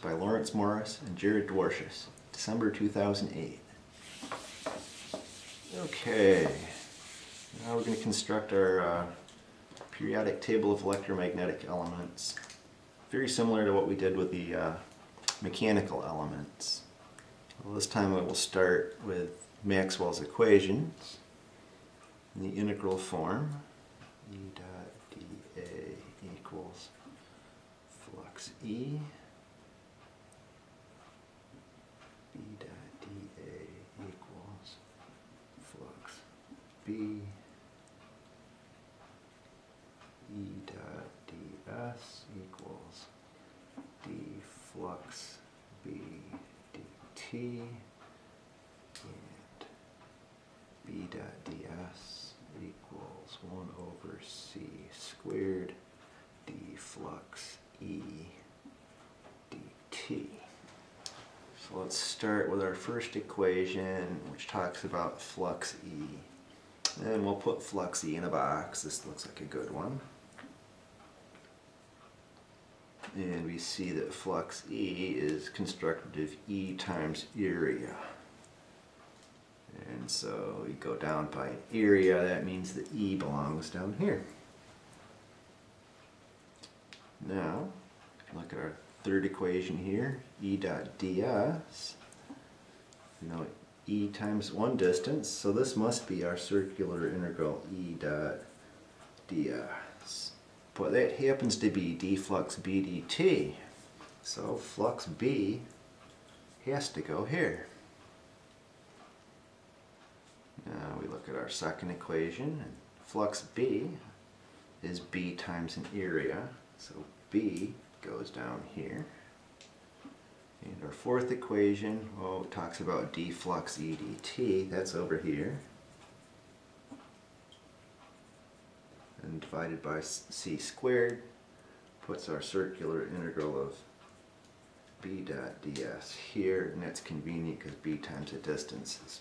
by Lawrence Morris and Jared Dwarshus, December 2008. Okay, now we're going to construct our periodic table of electromagnetic elements. Very similar to what we did with the mechanical elements. Well, this time we will start with Maxwell's equations in the integral form. E dot dA equals flux E. B dot dA equals flux B. E dot ds equals d flux B dt, and B dot ds equals 1 over c squared d flux E dt. So let's start with our first equation, which talks about flux E. And we'll put flux E in a box. This looks like a good one. And we see that flux E is constructed of E times area. And so we go down by an area, that means that E belongs down here. Now, look at our third equation here, E dot ds. You know, E times one distance, so this must be our circular integral E dot ds. But that happens to be d flux B dt, so flux B has to go here. Now we look at our second equation, and flux B is B times an area, so B goes down here. And our fourth equation, well, it talks about d flux E dt, that's over here. And divided by c squared puts our circular integral of B dot ds here, and that's convenient because B times a distance is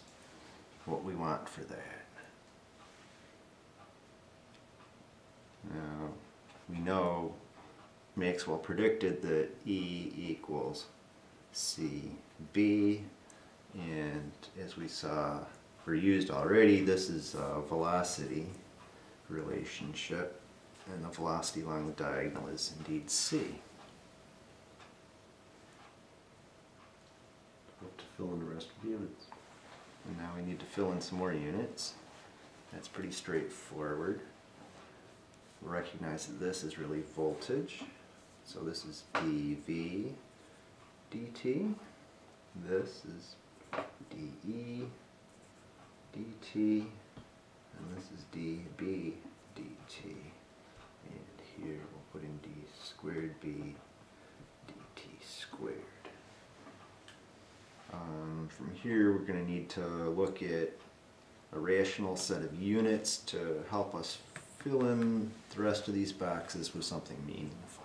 what we want for that. Now, we know Maxwell predicted that E equals CB, and as we saw, or used already, this is a velocity relationship, and the velocity along the diagonal is indeed C. Hope to fill in the rest of the units. And now we need to fill in some more units. That's pretty straightforward. Recognize that this is really voltage. So this is dV dt. This is dE dt. And this is dB dt. And here we'll put in d squared B dt squared. From here we're going to need to look at a rational set of units to help us fill in the rest of these boxes with something meaningful.